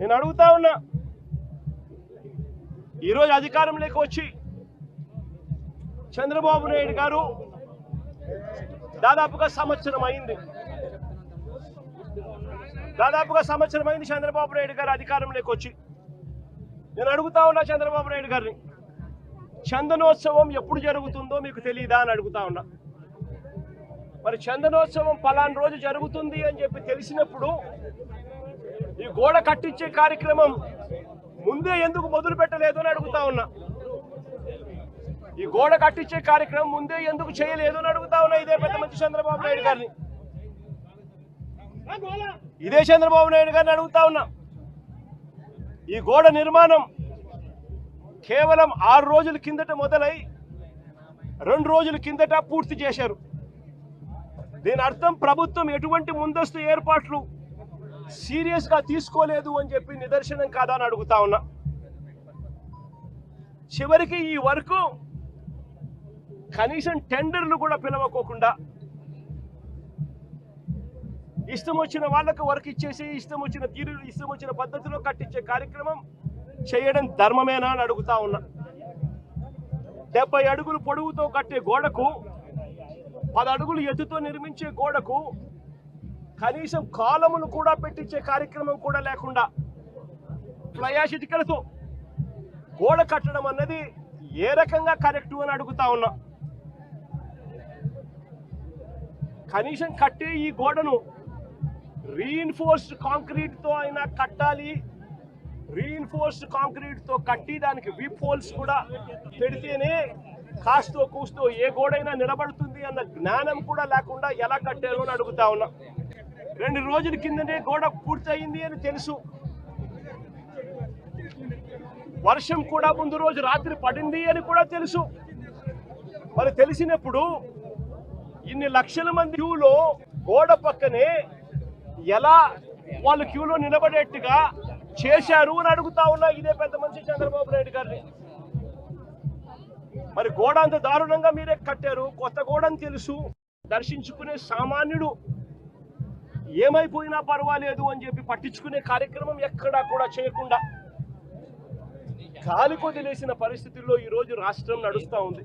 నేను అడుగుతా ఉన్నా, ఈరోజు అధికారంలోకి వచ్చి చంద్రబాబు నాయుడు గారు దాదాపుగా సంవత్సరం అయింది. చంద్రబాబు నాయుడు గారు అధికారంలోకి వచ్చి. నేను అడుగుతా ఉన్నా చంద్రబాబు నాయుడు గారిని, చందనోత్సవం ఎప్పుడు జరుగుతుందో మీకు తెలియదా అని అడుగుతా ఉన్నా. మరి చందనోత్సవం పలానా రోజు జరుగుతుంది అని చెప్పి తెలిసినప్పుడు ఈ గోడ కట్టించే కార్యక్రమం ముందే ఎందుకు మొదలు పెట్టలేదు అని అడుగుతా ఉన్నా. ఈ గోడ కట్టించే కార్యక్రమం ముందే ఎందుకు చేయలేదు అని అడుగుతా ఉన్నా. ఇదే పెద్ద మంచి చంద్రబాబు నాయుడు గారిని, ఇదే చంద్రబాబు నాయుడు గారిని అడుగుతా ఉన్నా. ఈ గోడ నిర్మాణం కేవలం 6 రోజుల కిందట మొదలై 2 రోజుల కిందట పూర్తి చేశారు. దీని అర్థం ప్రభుత్వం ఎటువంటి ముందస్తు ఏర్పాట్లు సీరియస్ గా తీసుకోలేదు అని చెప్పి నిదర్శనం కాదా అని అడుగుతా ఉన్నా. చివరికి ఈ వరకు కనీసం టెండర్లు కూడా పిలవకోకుండా ఇష్టం వచ్చిన వాళ్ళకు వర్క్ ఇచ్చేసి ఇష్టం వచ్చిన తీరు ఇష్టం వచ్చిన పద్ధతిలో కట్టించే కార్యక్రమం చేయడం ధర్మమేనా అని అడుగుతా ఉన్నా. 70 అడుగులు పొడవుతో కట్టే గోడకు 10 అడుగులు ఎత్తుతో నిర్మించే గోడకు కనీసం కాలములు కూడా పెట్టించే కార్యక్రమం కూడా లేకుండా ఫ్లయాష్ ఇటుకలతో గోడ కట్టడం అన్నది ఏ రకంగా కరెక్టు అని అడుగుతా ఉన్నా. కనీసం కట్టే ఈ గోడను రీఇన్ఫోర్స్డ్ కాంక్రీట్ తో అయినా కట్టాలి. రీఇన్ఫోర్స్డ్ కాంక్రీట్ తో కట్టి దానికి విప్ హోల్స్ కూడా పెడితేనే కాస్తో కూస్తో ఏ గోడైనా నిలబడుతుంది అన్న జ్ఞానం కూడా లేకుండా ఎలా కట్టారు అని అడుగుతా ఉన్నా. 2 రోజుల కిందనే గోడ పూర్తయింది అని తెలుసు. వర్షం కూడా ముందు రోజు రాత్రి పడింది అని కూడా తెలుసు. మరి తెలిసినప్పుడు ఇన్ని లక్షల మంది క్యూలో గోడ పక్కనే ఎలా వాళ్ళు క్యూలో నిలబడేట్టుగా చేశారు అని అడుగుతా ఉన్నా. ఇదే పెద్ద మనిషి చంద్రబాబు నాయుడు గారిని. మరి గోడ అంత దారుణంగా మీరే కట్టారు. కొత్త గోడ అని తెలుసు. దర్శించుకునే సామాన్యుడు ఏమైపోయినా పర్వాలేదు అని చెప్పి పట్టించుకునే కార్యక్రమం ఎక్కడా కూడా చేయకుండా గాలి కొదిలేసిన పరిస్థితుల్లో ఈరోజు రాష్ట్రం నడుస్తూ ఉంది.